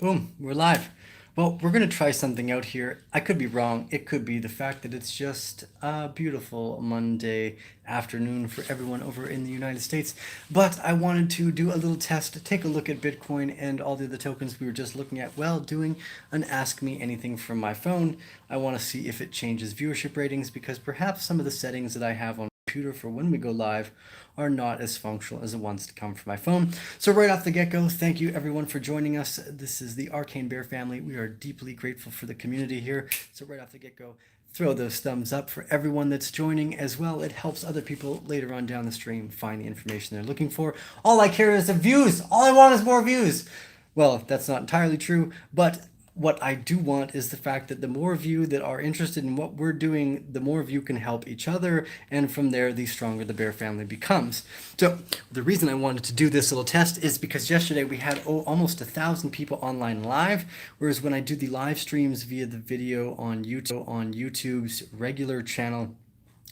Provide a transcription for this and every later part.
Boom, we're live. Well, we're going to try something out here. I could be wrong. It could be the fact that it's just a beautiful Monday afternoon for everyone over in the United States. But I wanted to do a little test, take a look at Bitcoin and all the other tokens we were just looking at while doing an Ask Me Anything from my phone. I want to see if it changes viewership ratings because perhaps some of the settings that I have on computer for when we go live are not as functional as the ones to come from my phone. So right off the get-go, thank you everyone for joining us. This is the Arcane Bear family. We are deeply grateful for the community here. So right off the get-go, throw those thumbs up for everyone that's joining as well. It helps other people later on down the stream find the information they're looking for. All I care is the views. All I want is more views. Well, that's not entirely true, but what I do want is the fact that the more of you that are interested in what we're doing, the more of you can help each other, and from there, the stronger the Bear family becomes. So the reason I wanted to do this little test is because yesterday we had almost 1,000 people online live, whereas when I do the live streams via the video on YouTube's regular channel,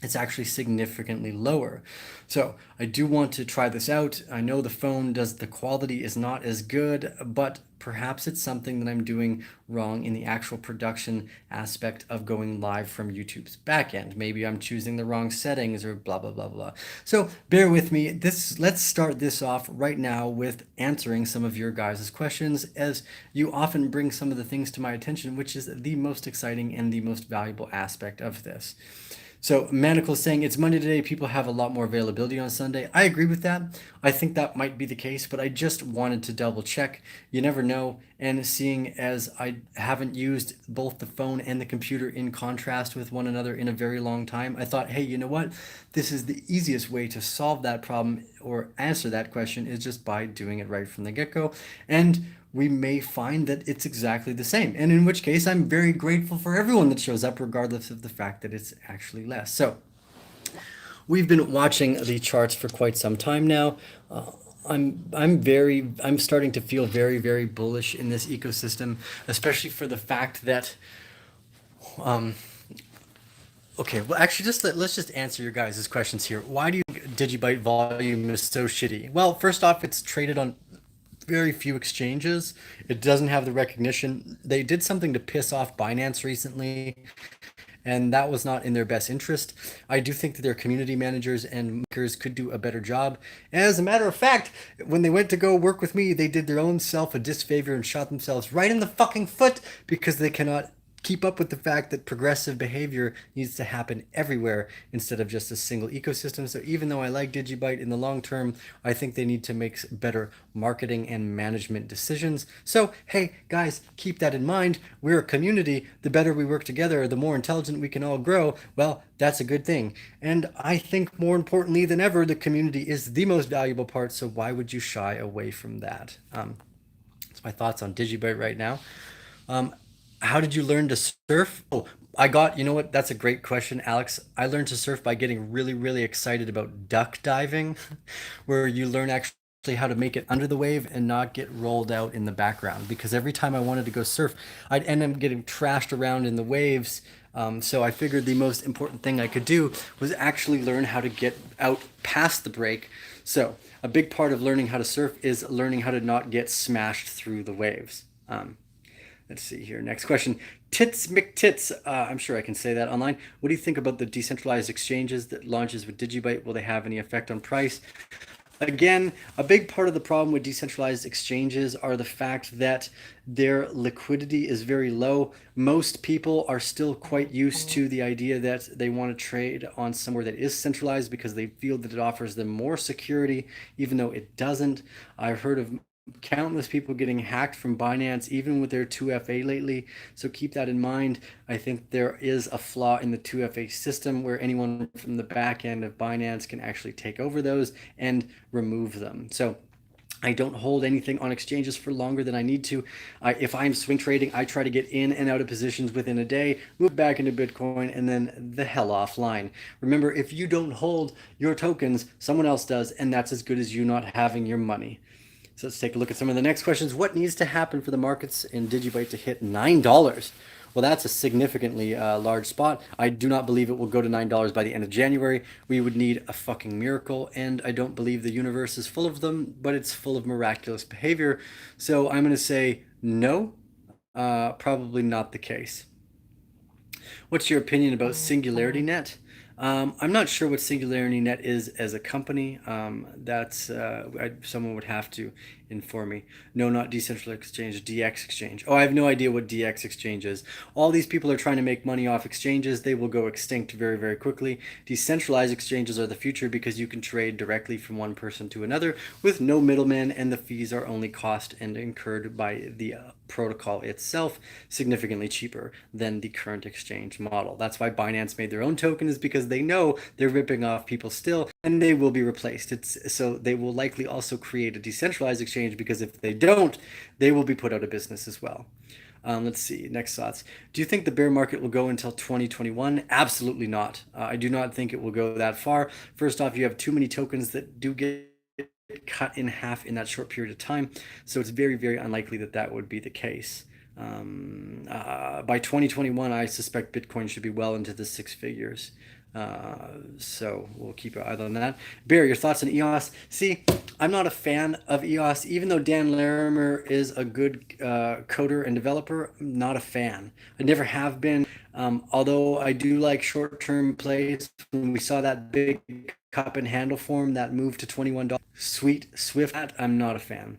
it's actually significantly lower. So I do want to try this out. I know the quality is not as good, but perhaps it's something that I'm doing wrong in the actual production aspect of going live from YouTube's backend. Maybe I'm choosing the wrong settings or blah, blah, blah, blah. So bear with me. Let's start this off right now with answering some of your guys' questions, as you often bring some of the things to my attention, which is the most exciting and the most valuable aspect of this. So Manacle's saying it's Monday today. People have a lot more availability on Sunday. I agree with that. I think that might be the case, but I just wanted to double check. You never know. And seeing as I haven't used both the phone and the computer in contrast with one another in a very long time, I thought, hey, you know what? This is the easiest way to solve that problem or answer that question is just by doing it right from the get-go. And we may find that it's exactly the same. And in which case, I'm very grateful for everyone that shows up, regardless of the fact that it's actually less. So we've been watching the charts for quite some time now. I'm starting to feel very, very bullish in this ecosystem, especially for the fact that, okay, well, actually, let's just answer your guys' questions here. Why do you think Digibyte volume is so shitty? Well, first off, it's traded on very few exchanges. It doesn't have the recognition. They did something to piss off Binance recently, and that was not in their best interest. I do think that their community managers and makers could do a better job. As a matter of fact, when they went to go work with me, they did their own self a disfavor and shot themselves right in the fucking foot because they cannot keep up with the fact that progressive behavior needs to happen everywhere instead of just a single ecosystem. So even though I like Digibyte in the long term, I think they need to make better marketing and management decisions. So, hey, guys, keep that in mind. We're a community. The better we work together, the more intelligent we can all grow. Well, that's a good thing. And I think more importantly than ever, the community is the most valuable part. So why would you shy away from that? That's my thoughts on Digibyte right now. How did you learn to surf? Oh, you know what? That's a great question, Alex. I learned to surf by getting really, really excited about duck diving, where you learn actually how to make it under the wave and not get rolled out in the background. Because every time I wanted to go surf, I'd end up getting trashed around in the waves. So I figured the most important thing I could do was actually learn how to get out past the break. So a big part of learning how to surf is learning how to not get smashed through the waves. Let's see here. Next question. Tits McTits. I'm sure I can say that online. What do you think about the decentralized exchanges that launches with Digibyte? Will they have any effect on price? Again, a big part of the problem with decentralized exchanges are the fact that their liquidity is very low. Most people are still quite used to the idea that they want to trade on somewhere that is centralized because they feel that it offers them more security, even though it doesn't. I've heard of countless people getting hacked from Binance, even with their 2FA lately. So keep that in mind. I think there is a flaw in the 2FA system where anyone from the back end of Binance can actually take over those and remove them. So I don't hold anything on exchanges for longer than I need to. If I'm swing trading, I try to get in and out of positions within a day, move back into Bitcoin, and then the hell offline. Remember, if you don't hold your tokens, someone else does, and that's as good as you not having your money. So let's take a look at some of the next questions. What needs to happen for the markets in Digibyte to hit $9? Well, that's a significantly large spot. I do not believe it will go to $9 by the end of January. We would need a fucking miracle, and I don't believe the universe is full of them, but it's full of miraculous behavior. So I'm going to say No, probably not the case. What's your opinion about Singularity Net? I'm not sure what Singularity Net is as a company. Someone would have to inform me. No, not decentralized exchange, DX exchange. Oh, I have no idea what DX exchange is. All these people are trying to make money off exchanges. They will go extinct very, very quickly. Decentralized exchanges are the future because you can trade directly from one person to another with no middleman, and the fees are only cost and incurred by the protocol itself, significantly cheaper than the current exchange model. That's why Binance made their own token, is because they know they're ripping off people still, and they will be replaced. So they will likely also create a decentralized exchange, because if they don't, they will be put out of business as well. Let's see. Next thoughts. Do you think the bear market will go until 2021? Absolutely not. I do not think it will go that far. First off, you have too many tokens that do get cut in half in that short period of time. So it's very, very unlikely that that would be the case. By 2021, I suspect Bitcoin should be well into the six figures. So we'll keep an eye on that. Bear, your thoughts on EOS? See, I'm not a fan of EOS, even though Dan Larimer is a good coder and developer. I'm not a fan. I never have been. Although I do like short-term plays. When we saw that big cup and handle form that moved to $21, sweet Swift, I'm not a fan.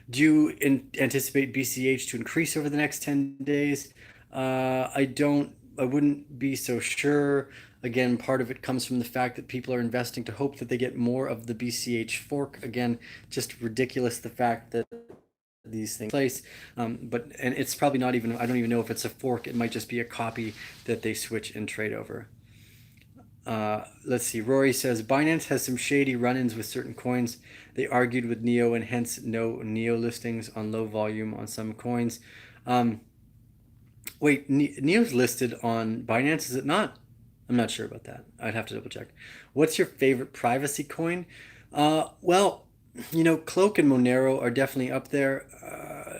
Do you anticipate BCH to increase over the next 10 days? I don't, I wouldn't be so sure. Again, part of it comes from the fact that people are investing to hope that they get more of the BCH fork. Again, just ridiculous, the fact that these things place. And it's probably not even, I don't even know if it's a fork. It might just be a copy that they switch and trade over. Let's see. Rory says Binance has some shady run-ins with certain coins. They argued with Neo, and hence no Neo listings on low volume on some coins. Um, Wait, Neo's listed on Binance, is it not? I'm not sure about that. I'd have to double check. What's your favorite privacy coin? Well, Cloak and Monero are definitely up there.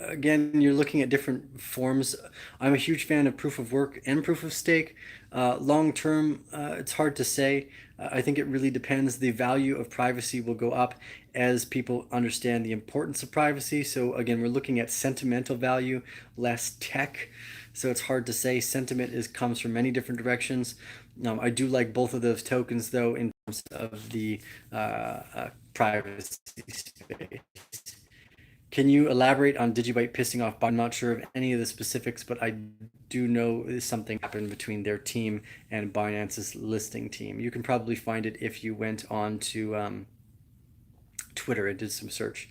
Again, you're looking at different forms. I'm a huge fan of proof of work and proof of stake. Long term, it's hard to say. I think it really depends. The value of privacy will go up as people understand the importance of privacy. So again, we're looking at sentimental value, less tech. So it's hard to say. Sentiment comes from many different directions. I do like both of those tokens, though, in terms of the privacy space. Can you elaborate on Digibyte pissing off? I'm not sure of any of the specifics, but I do know something happened between their team and Binance's listing team. You can probably find it if you went on to Twitter and did some search.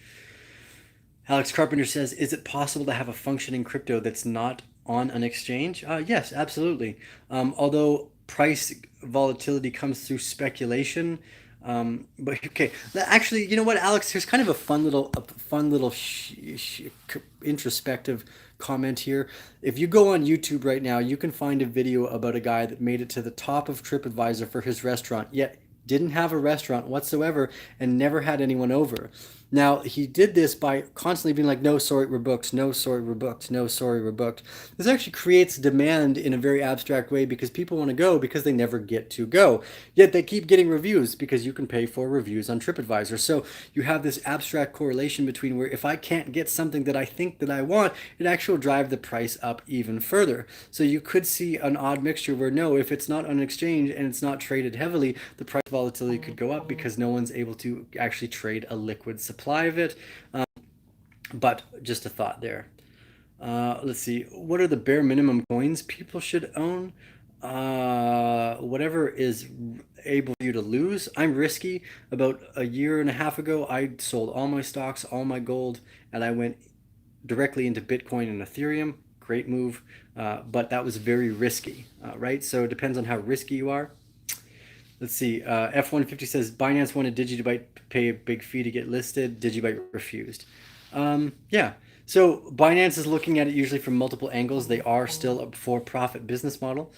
Alex Carpenter says, is it possible to have a functioning crypto that's not on an exchange? Yes, absolutely. Although price volatility comes through speculation. But okay, actually, you know what, Alex? Here's kind of a fun little introspective comment here. If you go on YouTube right now, you can find a video about a guy that made it to the top of TripAdvisor for his restaurant, yet didn't have a restaurant whatsoever and never had anyone over. Now, he did this by constantly being like, no, sorry, we're booked. No, sorry, we're booked. No, sorry, we're booked. This actually creates demand in a very abstract way, because people want to go because they never get to go. Yet they keep getting reviews because you can pay for reviews on TripAdvisor. So you have this abstract correlation between where if I can't get something that I think that I want, it actually will drive the price up even further. So you could see an odd mixture where, no, if it's not on an exchange and it's not traded heavily, the price volatility could go up because no one's able to actually trade a liquid supply of it. But just a thought there. Let's see. What are the bare minimum coins people should own? Whatever is able for you to lose. I'm risky. About a year and a half ago, I sold all my stocks, all my gold, and I went directly into Bitcoin and Ethereum. Great move. But that was very risky, right? So it depends on how risky you are. Let's see. F150 says Binance wanted Digibyte to pay a big fee to get listed. Digibyte refused. Yeah. So Binance is looking at it usually from multiple angles. They are still a for-profit business model.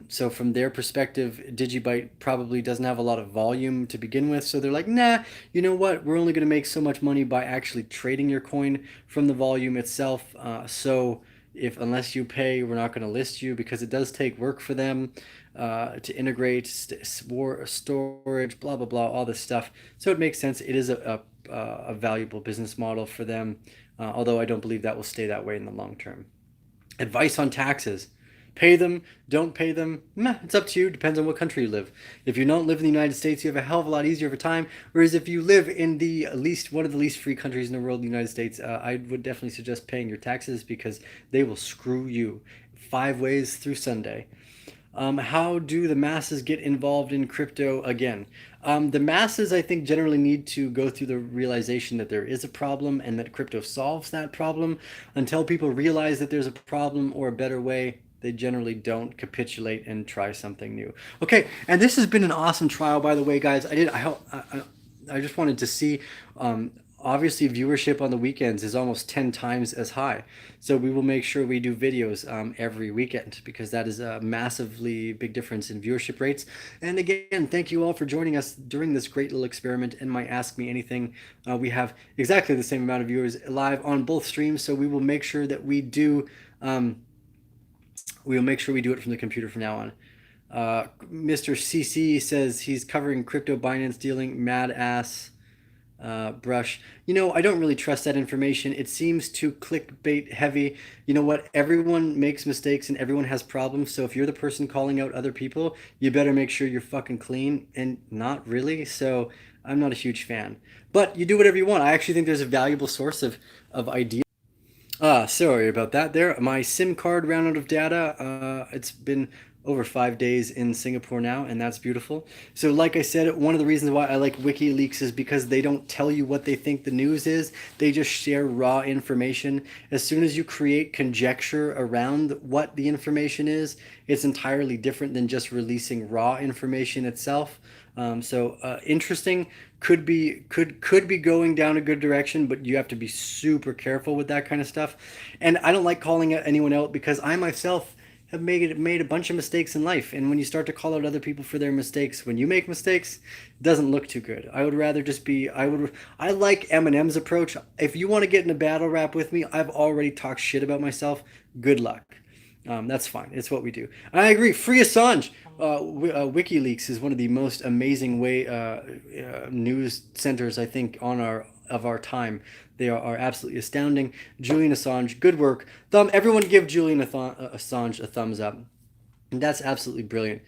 So from their perspective, Digibyte probably doesn't have a lot of volume to begin with. So they're like, nah, you know what? We're only going to make so much money by actually trading your coin from the volume itself. So if unless you pay, we're not going to list you, because it does take work for them to integrate storage, blah blah blah, all this stuff. So it makes sense. It is a valuable business model for them, although I don't believe that will stay that way in the long term. Advice on taxes. Pay them, don't pay them, meh, it's up to you. Depends on what country you live. If you don't live in the United States, you have a hell of a lot easier of a time. Whereas if you live in the least one of the least free countries in the world, the United States, I would definitely suggest paying your taxes, because they will screw you 5 ways through Sunday. How do the masses get involved in crypto again? The masses, I think, generally need to go through the realization that there is a problem and that crypto solves that problem. Until people realize that there's a problem or a better way, they generally don't capitulate and try something new. Okay, and this has been an awesome trial, by the way, guys. I just wanted to see. Obviously, viewership on the weekends is almost 10 times as high. So we will make sure we do videos every weekend, because that is a massively big difference in viewership rates. And again, thank you all for joining us during this great little experiment in my Ask Me Anything. We have exactly the same amount of viewers live on both streams, so we will make sure that we do. We will make sure we do it from the computer from now on. Mr. CC says he's covering crypto Binance dealing, mad ass. Brush. I don't really trust that information. It seems too clickbait heavy. You know what? Everyone makes mistakes and everyone has problems. So if you're the person calling out other people, you better make sure you're fucking clean, and not really. So I'm not a huge fan. But you do whatever you want. I actually think there's a valuable source of ideas. Sorry about that there. My SIM card ran out of data. It's been over 5 days in Singapore now, and that's beautiful. So like I said, one of the reasons why I like WikiLeaks is because they don't tell you what they think the news is. They just share raw information. As soon as you create conjecture around what the information is, it's entirely different than just releasing raw information itself. Interesting, could be going down a good direction, but you have to be super careful with that kind of stuff. And I don't like calling anyone out, because I myself have made a bunch of mistakes in life. And when you start to call out other people for their mistakes, when you make mistakes, it doesn't look too good. I would rather just be. I like Eminem's approach. If you want to get in a battle rap with me, I've already talked shit about myself. Good luck. That's fine. It's what we do. I agree. Free Assange. WikiLeaks is one of the most amazing news centers, I think, of our time. They are absolutely astounding. Julian Assange, good work. Everyone give Julian Assange a thumbs up. And that's absolutely brilliant.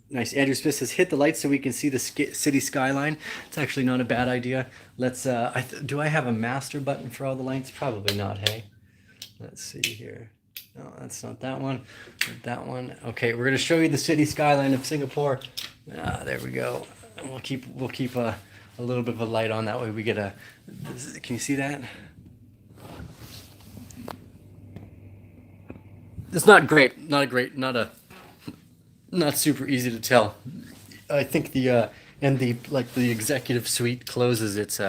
Nice. Andrew Smith says, hit the lights so we can see the city skyline. It's actually not a bad idea. Let's. Do I have a master button for all the lights? Probably not. Hey. Let's see here. No, that's not that one. That one. Okay, we're gonna show you the city skyline of Singapore. There we go. We'll keep a little bit of a light on, that way we get a. Can you see that? It's not great. Not super easy to tell. I think the executive suite closes its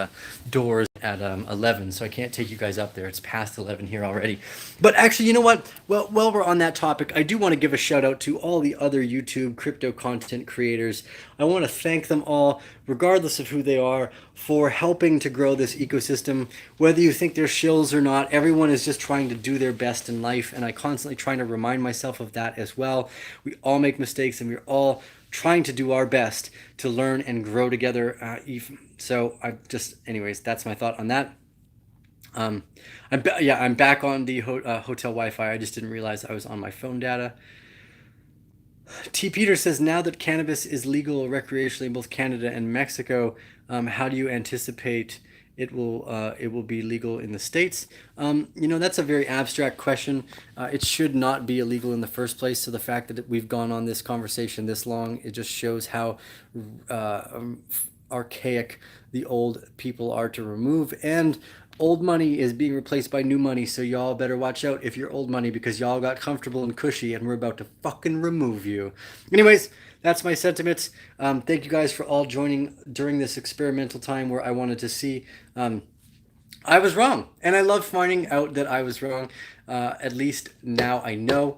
doors at 11, so I can't take you guys up there. It's past 11 here already. But actually, you know what? Well, while we're on that topic, I do want to give a shout out to all the other YouTube crypto content creators. I want to thank them all, regardless of who they are, for helping to grow this ecosystem. Whether you think they're shills or not, everyone is just trying to do their best in life, and I constantly trying to remind myself of that as well. We all make mistakes, and we're all trying to do our best to learn and grow together. Anyways, that's my thought on that. I'm back on the hotel Wi-Fi. I just didn't realize I was on my phone data. T. Peter says, now that cannabis is legal recreationally in both Canada and Mexico, how do you anticipate it will be legal in the States? That's a very abstract question. It should not be illegal in the first place. So the fact that we've gone on this conversation this long, it just shows how archaic the old people are to remove. And old money is being replaced by new money. So y'all better watch out if you're old money, because y'all got comfortable and cushy and we're about to fucking remove you. Anyways, that's my sentiments. Thank you guys for all joining during this experimental time where I wanted to see. I was wrong, and I love finding out that I was wrong. At least now I know.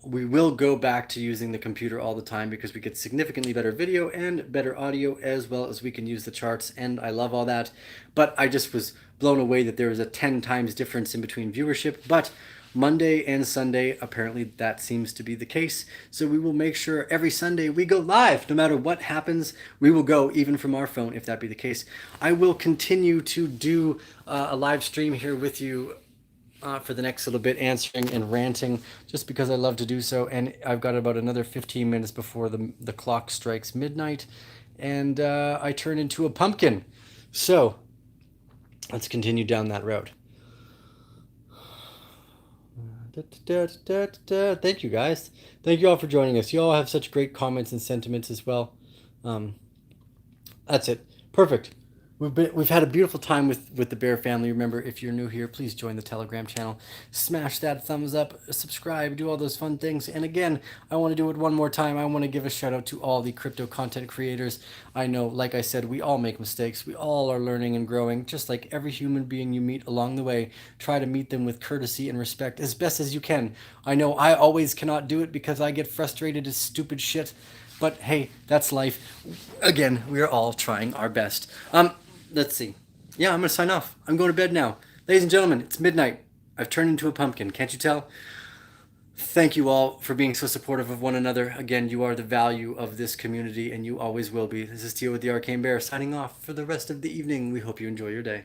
We will go back to using the computer all the time because we get significantly better video and better audio, as well as we can use the charts, and I love all that. But I just was blown away that there was a 10 times difference in between viewership. But Monday and Sunday, apparently that seems to be the case. So we will make sure every Sunday we go live. No matter what happens, we will go even from our phone if that be the case. I will continue to do a live stream here with you for the next little bit, answering and ranting, just because I love to do so. And I've got about another 15 minutes before the clock strikes midnight, and I turn into a pumpkin. So let's continue down that road. Thank you, guys. Thank you all for joining us. You all have such great comments and sentiments as well. That's it. Perfect. We've had a beautiful time with the Bear family. Remember, if you're new here, please join the Telegram channel. Smash that thumbs up, subscribe, do all those fun things. And again, I want to do it one more time. I want to give a shout out to all the crypto content creators. I know, like I said, we all make mistakes. We all are learning and growing, just like every human being you meet along the way. Try to meet them with courtesy and respect as best as you can. I know I always cannot do it because I get frustrated at stupid shit. But hey, that's life. Again, we are all trying our best. Let's see. Yeah, I'm going to sign off. I'm going to bed now. Ladies and gentlemen, it's midnight. I've turned into a pumpkin. Can't you tell? Thank you all for being so supportive of one another. Again, you are the value of this community, and you always will be. This is Tio with the Arcane Bear signing off for the rest of the evening. We hope you enjoy your day.